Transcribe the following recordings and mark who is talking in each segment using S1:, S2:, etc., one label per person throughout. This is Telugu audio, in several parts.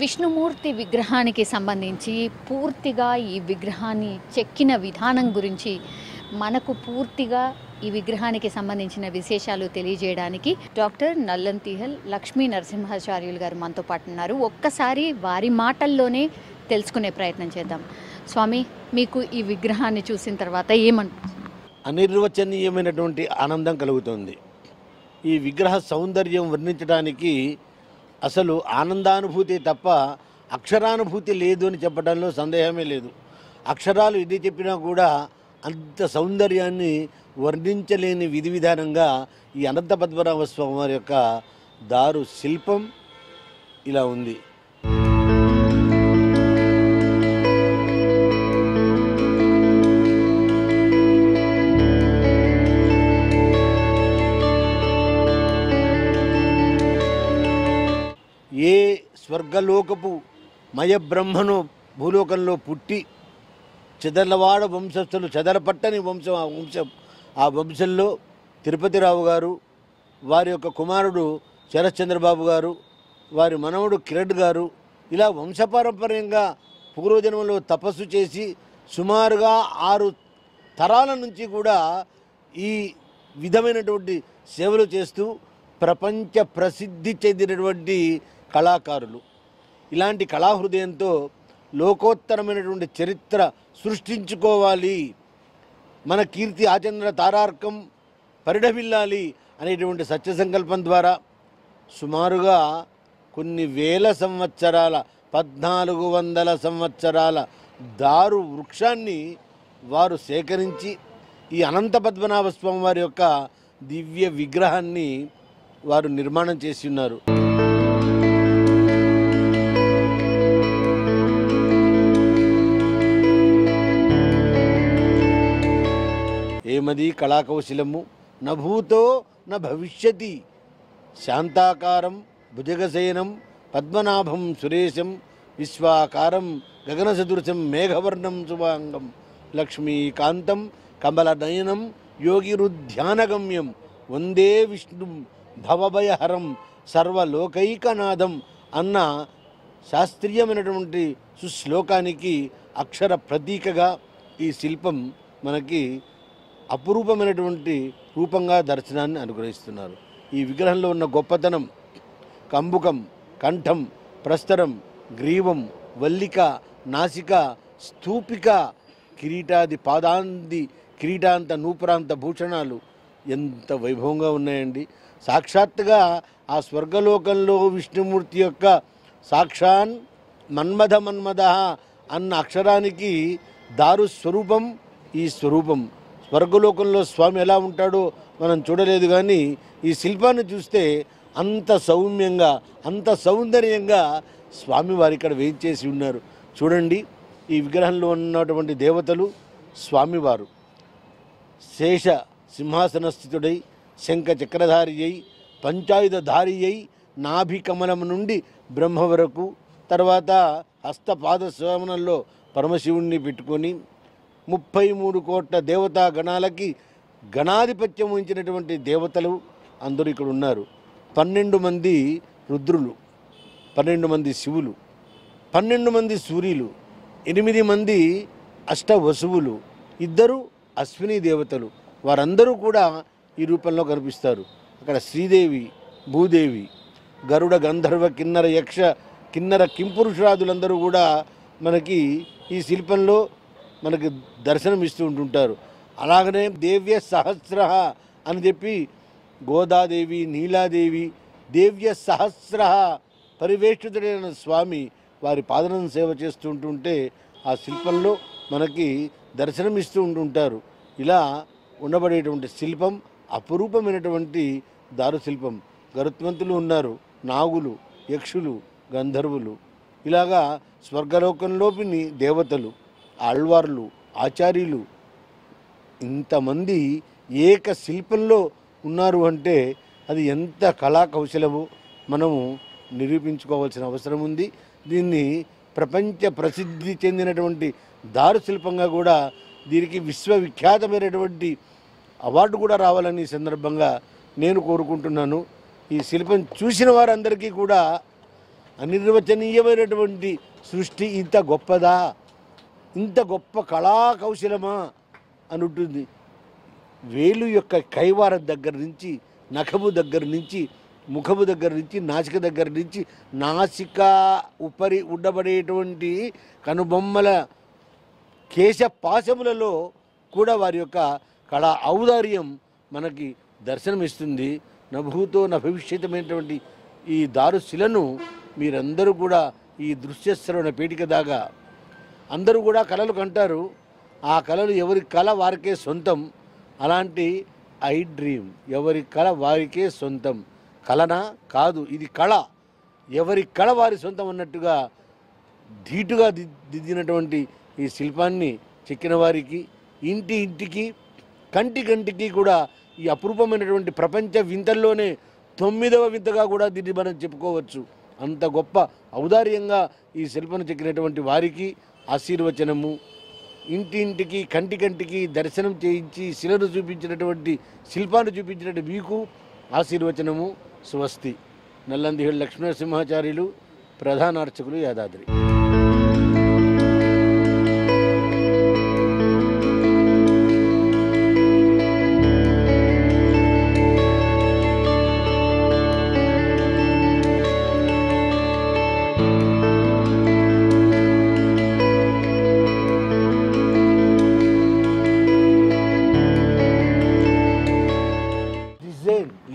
S1: విష్ణుమూర్తి విగ్రహానికి సంబంధించి పూర్తిగా ఈ విగ్రహాన్ని చెక్కిన విధానం గురించి మనకు పూర్తిగా ఈ విగ్రహానికి సంబంధించిన విశేషాలు తెలియజేయడానికి డాక్టర్ నల్లంతిహల్ లక్ష్మీ నరసింహాచార్యులు గారు మనతో పాటు ఉన్నారు. ఒక్కసారి వారి మాటల్లోనే తెలుసుకునే ప్రయత్నం చేద్దాం. స్వామి, మీకు ఈ విగ్రహాన్ని చూసిన తర్వాత ఏమనిపిస్తుంది?
S2: అనిర్వచనీయమైనటువంటి ఆనందం కలుగుతుంది. ఈ విగ్రహ సౌందర్యం వర్ణించడానికి అసలు ఆనందానుభూతి తప్ప అక్షరానుభూతి లేదు అని చెప్పడంలో సందేహమే లేదు. అక్షరాలు ఇది చెప్పినా కూడా అంత సౌందర్యాన్ని వర్ణించలేని విధి విధానంగా ఈ అనంత పద్మనాభ స్వామి వారి యొక్క దారు శిల్పం ఇలా ఉంది. ఏ స్వర్గలోకపు మయబ్రహ్మను భూలోకంలో పుట్టి చెదలవాడ వంశస్థులు చెదలపట్టని వంశం ఆ వంశంలో తిరుపతిరావు గారు, వారి యొక్క కుమారుడు శరశ్చంద్రబాబు గారు, వారి మనవడు కిరణ్ గారు, ఇలా వంశపారంపర్యంగా పూర్వజన్మలో తపస్సు చేసి సుమారుగా 6 తరాల నుంచి కూడా ఈ విధమైనటువంటి సేవలు చేస్తూ ప్రపంచ ప్రసిద్ధి చెందినటువంటి కళాకారులు. ఇలాంటి కళాహృదయంతో లోకోత్తరమైనటువంటి చరిత్ర సృష్టించుకోవాలి, మన కీర్తి ఆచంద్ర తారార్కం పరిఢవిల్లాలి అనేటువంటి సత్య సంకల్పం ద్వారా సుమారుగా కొన్ని వేల సంవత్సరాల 1400 సంవత్సరాల దారు వృక్షాన్ని వారు సేకరించి ఈ అనంత పద్మనాభ స్వామి వారి యొక్క దివ్య విగ్రహాన్ని వారు నిర్మాణం చేసి ఉన్నారు. ఏమది కళాకౌశలము నభూతో న భవిష్యతి శాంతాకారం భుజగశయనం పద్మనాభం సురేశం విశ్వాకారం గగనసదృశం మేఘవర్ణం శుభాంగం లక్ష్మీకాంతం కమలనయనం యోగిరుధ్యానగమ్యం వందే విష్ణు భవభయహరం సర్వలోకైకనాథం అన్న శాస్త్రీయమైనటువంటి సుశ్లోకానికి అక్షర ప్రతీకగా ఈ శిల్పం మనకి అపురూపమైనటువంటి రూపంగా దర్శనాన్ని అనుగ్రహిస్తున్నారు. ఈ విగ్రహంలో ఉన్న గొప్పతనం కంబుకం, కంఠం, ప్రస్తరం, గ్రీవం, వల్లిక, నాసిక, స్తూపిక, కిరీటాది పాదాంది కిరీటాంత నూపురాంత భూషణాలు ఎంత వైభవంగా ఉన్నాయండి. సాక్షాత్తుగా ఆ స్వర్గలోకంలో విష్ణుమూర్తి యొక్క సాక్షాన్ మన్మథ అన్న అక్షరానికి దారు స్వరూపం ఈ స్వరూపం. స్వర్గలోకంలో స్వామి ఎలా ఉంటాడో మనం చూడలేదు, కానీ ఈ శిల్పాన్ని చూస్తే అంత సౌమ్యంగా అంత సౌందర్యంగా స్వామివారు ఇక్కడ వేయించేసి ఉన్నారు. చూడండి, ఈ విగ్రహంలో ఉన్నటువంటి దేవతలు స్వామివారు శేష సింహాసనస్థితుడై శంఖ చక్రధారి అయి పంచాయుధధారి అయి నాభి కమలం నుండి బ్రహ్మ వరకు, తర్వాత హస్తపాద శ్రవణంలో పరమశివుణ్ణి పెట్టుకొని 33 కోట్ల దేవతా గణాలకి గణాధిపత్యం వహించినటువంటి దేవతలు అందరూ ఇక్కడ ఉన్నారు. 12 మంది రుద్రులు, 12 మంది శివులు, 12 మంది సూర్యులు, 8 మంది అష్టవసువులు, 2 అశ్విని దేవతలు, వారందరూ కూడా ఈ రూపంలో కనిపిస్తారు. అక్కడ శ్రీదేవి, భూదేవి, గరుడ, గంధర్వ, కిన్నర, యక్ష, కిన్నర, కింపురుషురాదులందరూ కూడా మనకి ఈ శిల్పంలో మనకి దర్శనం ఇస్తూ ఉంటుంటారు. అలాగనే దేవ్య సహస్ర అని చెప్పి గోదాదేవి, నీలాదేవి, దేవ్య సహస్ర పరివేష్టితుడైన స్వామి వారి పాదనం సేవ చేస్తూ ఉంటుంటే ఆ శిల్పంలో మనకి దర్శనం ఇస్తూ ఉంటుంటారు. ఇలా ఉండబడేటువంటి శిల్పం అపురూపమైనటువంటి దారు శిల్పం. గరుత్మంతులు ఉన్నారు, నాగులు, యక్షులు, గంధర్వులు, ఇలాగా స్వర్గలోకంలోని దేవతలు, ఆళ్వార్లు, ఆచార్యులు ఇంతమంది ఏక శిల్పంలో ఉన్నారు అంటే అది ఎంత కళా కౌశలమో మనము నిరూపించుకోవాల్సిన అవసరం ఉంది. దీన్ని ప్రపంచ ప్రసిద్ధి చెందినటువంటి దారు శిల్పంగా కూడా దీనికి విశ్వవిఖ్యాతమైనటువంటి అవార్డు కూడా రావాలని సందర్భంగా నేను కోరుకుంటున్నాను. ఈ శిల్పం చూసిన వారందరికీ కూడా అనిర్వచనీయమైనటువంటి సృష్టి ఇంత గొప్పదా, ఇంత గొప్ప కళా కౌశలమా అని ఉంటుంది. వేలు యొక్క కైవారం దగ్గర నుంచి, నఖము దగ్గర నుంచి, ముఖము దగ్గర నుంచి, నాసిక దగ్గర నుంచి, నాసిక ఉపరి ఉండబడేటువంటి కనుబొమ్మల కేశ పాశములలో కూడా వారి యొక్క కళా ఔదార్యం మనకి దర్శనమిస్తుంది. నభూతో నభవిష్యతమైనటువంటి ఈ దారుశిలను మీరందరూ కూడా ఈ దృశ్యశ్రవణ పీఠిక దాకా అందరూ కూడా కళలు కంటారు. ఆ కళలు ఎవరి కళ వారికే సొంతం. అలాంటి ఐ డ్రీమ్, ఎవరి కళ వారికే సొంతం. కళనా కాదు, ఇది కళ, ఎవరి కళ వారి సొంతం అన్నట్టుగా ధీటుగా దిద్దినటువంటి ఈ శిల్పాన్ని చెక్కిన వారికి, ఇంటి ఇంటికి, కంటి కంటికి కూడా ఈ అపురూపమైనటువంటి ప్రపంచ వింతల్లోనే 9వ వింతగా కూడా దీన్ని మనం చెప్పుకోవచ్చు. అంత గొప్ప ఔదార్యంగా ఈ శిల్పను చెక్కినటువంటి వారికి ఆశీర్వచనము. ఇంటింటికి, కంటి కంటికి దర్శనం చేయించి శిలను చూపించినటువంటి, శిల్పాన్ని చూపించినటువంటి మీకు ఆశీర్వచనము. స్వస్తి. నల్లందిహేళ్ లక్ష్మీనరసింహాచార్యులు, ప్రధాన అర్చకులు, యాదాద్రి.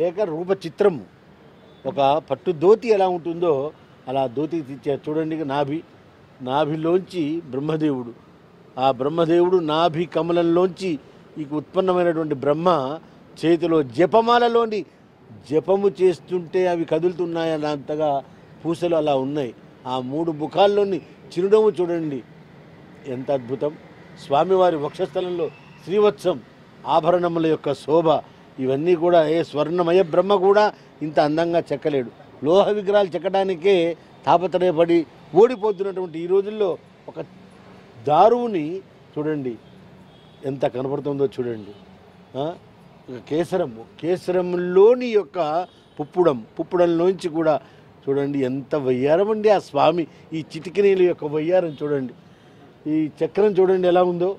S2: లేక రూప చిత్రము, ఒక పట్టు ధోతి ఎలా ఉంటుందో అలా ధోతి తెచ్చారు చూడండి. నాభిలోంచి బ్రహ్మదేవుడు, ఆ బ్రహ్మదేవుడు నాభి కమలంలోంచి ఈ ఉత్పన్నమైనటువంటి బ్రహ్మ చేతిలో జపమాలలోని జపము చేస్తుంటే అవి కదులుతున్నాయన్నంతగా పూసలు అలా ఉన్నాయి. ఆ 3 ముఖాల్లోని చిరునవ్వు చూడండి, ఎంత అద్భుతం. స్వామివారి వక్షస్థలంలో శ్రీవత్సం, ఆభరణముల యొక్క శోభ, ఇవన్నీ కూడా స్వర్ణమయ బ్రహ్మ కూడా ఇంత అందంగా చెక్కలేడు. లోహ విగ్రహాలు చెక్కడానికే తాపత్రయపడి ఓడిపోతున్నటువంటి ఈ రోజుల్లో ఒక దారువుని చూడండి ఎంత కనపడుతుందో చూడండి. కేసరంలోని యొక్క పుప్పుడంలోంచి కూడా చూడండి ఎంత వయ్యారం అండి ఆ స్వామి. ఈ చిటికినీల యొక్క వయ్యారం చూడండి, ఈ చక్రం చూడండి ఎలా ఉందో.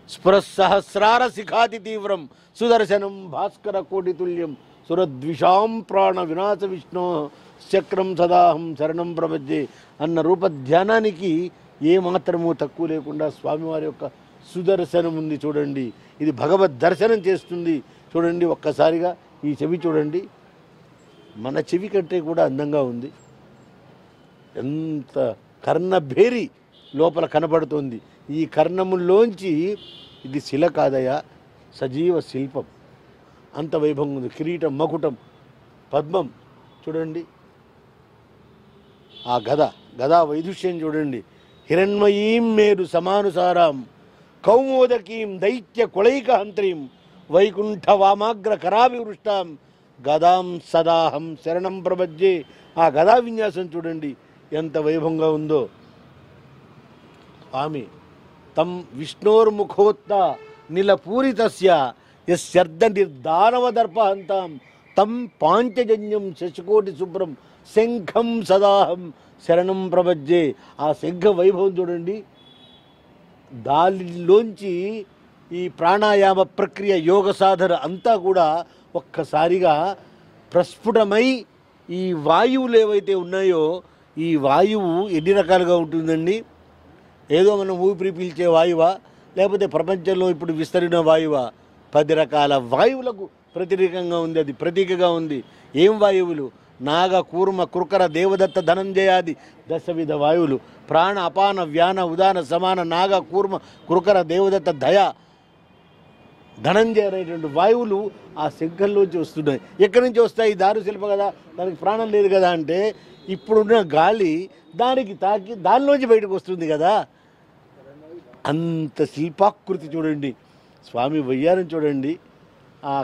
S2: స్ఫురసహస్రార శిఖాతి తీవ్రం సుదర్శనం భాస్కర కోటితుల్యం సురద్విషాం ప్రాణ వినాశ విష్ణు చక్రం సదాహం శరణం ప్రపద్యే అన్న రూప ధ్యానానికి ఏమాత్రము తక్కువ లేకుండా స్వామివారి యొక్క సుదర్శనం ఉంది చూడండి. ఇది భగవద్ దర్శనం చేస్తుంది చూడండి. ఒక్కసారిగా ఈ చెవి చూడండి, మన చెవి కంటే కూడా అందంగా ఉంది. ఎంత కర్ణభేరి లోపల కనబడుతుంది. ఈ కర్ణములోంచి ఇది శిల కాదయా, సజీవ శిల్పం. అంత వైభవం ఉంది. కిరీటం, మకుటం, పద్మం చూడండి. ఆ గదా వైదుష్యం చూడండి. హిరణ్మయీం మేరు సమానుసారాం కౌమోదకీం దైత్య కుళైకహంత్రీం వైకుంఠ వామాగ్ర కరాభివృష్టాం గదాం సదాహం శరణం ప్రపద్యే. ఆ గదా విన్యాసం చూడండి ఎంత వైభవంగా ఉందో. స్వామి తం విష్ణోర్ముఖోత్త నిలపూరితస్య యస్యర్ధ నిర్దానవదర్పహంతాం తం పాంచజన్యం శశికోటి శుభ్రం శంఖం సదాహం శరణం ప్రపద్యే. ఆ శంఖ వైభవం చూడండి. దానిలోంచి ఈ ప్రాణాయామ ప్రక్రియ, యోగ సాధన అంతా కూడా ఒక్కసారిగా ప్రస్ఫుటమై ఈ వాయువులు ఏవైతే ఉన్నాయో, ఈ వాయువు ఎన్ని రకాలుగా ఉంటుందండి. ఏదో మనం ఊపిరి పీల్చే వాయువా, లేకపోతే ప్రపంచంలో ఇప్పుడు విస్తరిన వాయువా? 10 రకాల వాయువులకు ప్రతీకంగా ఉంది, అది ప్రతీకగా ఉంది. ఏం వాయువులు? నాగ, కూర్మ, కృకర, దేవదత్త, ధనంజయాది 10 విధ వాయువులు. ప్రాణ, అపాన, వ్యాన, ఉదాన, సమాన, నాగ, కూర్మ, కృకర, దేవదత్త, దయ, ధనంజయ అనేటువంటి వాయువులు ఆ శంఖంలోంచి వస్తున్నాయి. ఎక్కడి నుంచి వస్తాయి? దారు శిల్ప కదా, దానికి ప్రాణం లేదు కదా అంటే ఇప్పుడున్న గాలి దానికి తాకి దానిలోంచి బయటకు వస్తుంది కదా. అంత శిల్పాకృతి చూడండి, స్వామి వయ్యారం చూడండి, ఆ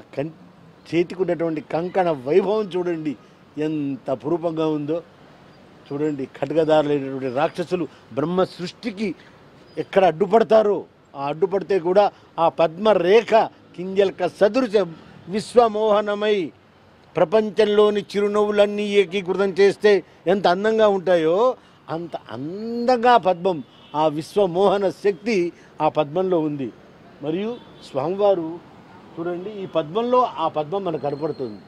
S2: చేతికి ఉన్నటువంటి కంకణ వైభవం చూడండి ఎంత అపురూపంగా ఉందో చూడండి. ఖడ్గదారులైనటువంటి రాక్షసులు బ్రహ్మ సృష్టికి ఎక్కడ అడ్డుపడతారో ఆ అడ్డుపడితే కూడా ఆ పద్మరేఖ కింజల్క సదృశం విశ్వమోహనమై ప్రపంచంలోని చిరునవ్వులన్నీ ఏకీకృతం చేస్తే ఎంత అందంగా ఉంటాయో అంత అందంగా పద్మం, ఆ విశ్వమోహన శక్తి ఆ పద్మంలో ఉంది. మరియు స్వామివారు చూడండి, ఈ పద్మంలో ఆ పద్మం మనకు కనపడుతుంది.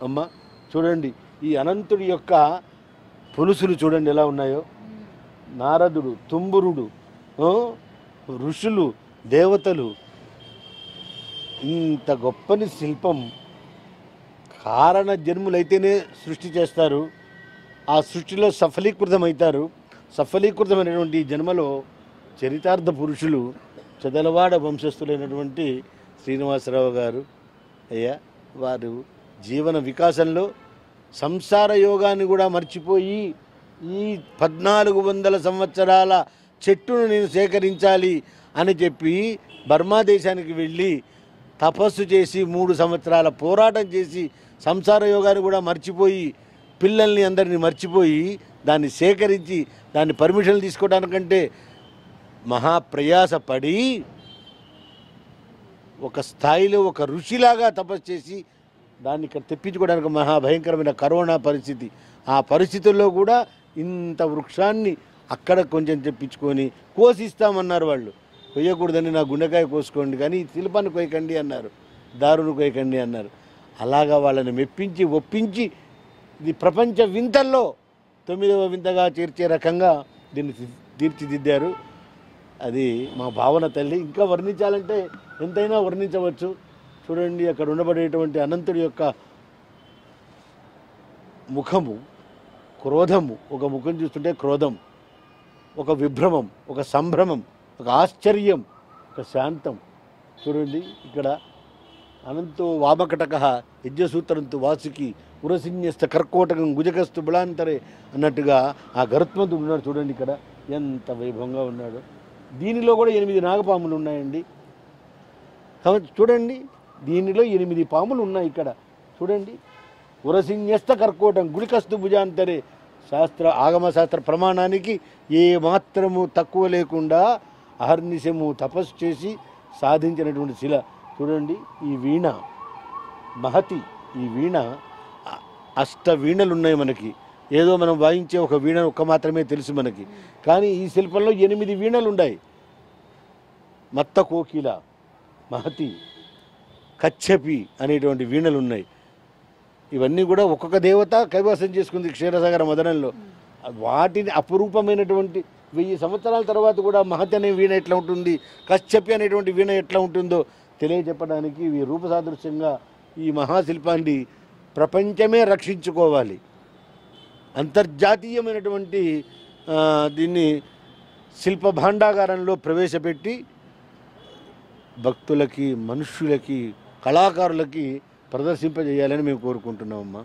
S2: అమ్మ చూడండి, ఈ అనంతుడి యొక్క పులుసులు చూడండి ఎలా ఉన్నాయో. నారదుడు, తుంబురుడు, ఋషులు, దేవతలు, ఇంత గొప్పని శిల్పం కారణ జన్ములైతేనే సృష్టి చేస్తారు. ఆ సృష్టిలో సఫలీకృతమవుతారు. సఫలీకృతమైనటువంటి ఈ జన్మలో చరితార్థ పురుషులు చదలవాడ వంశస్థులైనటువంటి శ్రీనివాసరావు గారు అయ్యా, వారు జీవన వికాసంలో సంసార యోగాన్ని కూడా మర్చిపోయి ఈ 1400 సంవత్సరాల చెట్టును నేను సేకరించాలి అని చెప్పి బర్మా దేశానికి వెళ్ళి తపస్సు చేసి 3 సంవత్సరాల పోరాటం చేసి సంసార యోగాన్ని కూడా మర్చిపోయి పిల్లల్ని అందరినీ మర్చిపోయి దాన్ని సేకరించి దాన్ని పర్మిషన్లు తీసుకోవడానికంటే మహాప్రయాసపడి ఒక స్థాయిలో ఒక ఋషిలాగా తపస్సు చేసి దాన్ని ఇక్కడ తెప్పించుకోవడానికి మహాభయంకరమైన కరోనా పరిస్థితి. ఆ పరిస్థితుల్లో కూడా ఇంత వృక్షాన్ని అక్కడ కొంచెం తెప్పించుకొని కోసిస్తామన్నారు. వాళ్ళు కొయ్యకూడదని నా గుండెకాయ కోసుకోండి కానీ శిల్పాన్ని కొయ్యకండి అన్నారు, దారును కొయ్యకండి అన్నారు. అలాగా వాళ్ళని మెప్పించి ఒప్పించి ఇది ప్రపంచ వింతల్లో 9వ వింతగా చేర్చే రకంగా దీన్ని తీర్చిదిద్దారు. అది మా భావన తల్లి. ఇంకా వర్ణించాలంటే ఎంతైనా వర్ణించవచ్చు. చూడండి, అక్కడ ఉండబడేటువంటి అనంతుడి యొక్క ముఖము, క్రోధము, ఒక ముఖం చూస్తుంటే క్రోధం, ఒక విభ్రమం, ఒక సంభ్రమం, ఒక ఆశ్చర్యం, ఒక శాంతం. చూడండి, ఇక్కడ అనంతో వామకటక యజ్ఞసూత్రంతో వాసుకి ఉరసిన్యస్త కర్కోటకం గుజకస్తు బుళాంతరే అన్నట్టుగా ఆ గరుత్మంతుడు ఉన్నాడు. చూడండి ఇక్కడ ఎంత వైభవంగా ఉన్నాడు. దీనిలో కూడా 8 నాగపాములు ఉన్నాయండి. కాబట్టి చూడండి, దీనిలో 8 పాములు ఉన్నాయి ఇక్కడ. చూడండి, ఉరసిన్యస్త కర్కోటం గుళికస్తు భుజాంతరే ఆగమశాస్త్ర ప్రమాణానికి ఏ మాత్రము తక్కువ లేకుండా అహర్నిశము తపస్సు చేసి సాధించినటువంటి శిల. చూడండి, ఈ వీణ మహతి, ఈ వీణ 8 వీణలు ఉన్నాయి మనకి. ఏదో మనం వాయించే ఒక వీణ ఒక్క మాత్రమే తెలుసు మనకి, కానీ ఈ శిల్పంలో 8 వీణలు ఉన్నాయి. మత్త కోకిల, మహతి, కచ్చపి అనేటువంటి వీణలు ఉన్నాయి. ఇవన్నీ కూడా ఒక్కొక్క దేవత కైవసం చేసుకుంది క్షీరసాగర మదనంలో. వాటిని అపురూపమైనటువంటి 1000 సంవత్సరాల తర్వాత కూడా మహతి అనే వీణ ఎట్లా ఉంటుంది, కచ్చపి అనేటువంటి వీణ ఎట్లా ఉంటుందో తెలియజెప్పడానికి ఈ రూపసాదృశ్యంగా ఈ మహాశిల్పాన్ని ప్రపంచమే రక్షించుకోవాలి. అంతర్జాతీయమైనటువంటి దీన్ని శిల్ప భాండాగారంలో ప్రవేశపెట్టి భక్తులకి, మనుష్యులకి, కళాకారులకి ప్రదర్శింపజేయాలని మేము కోరుకుంటున్నామమ్మా.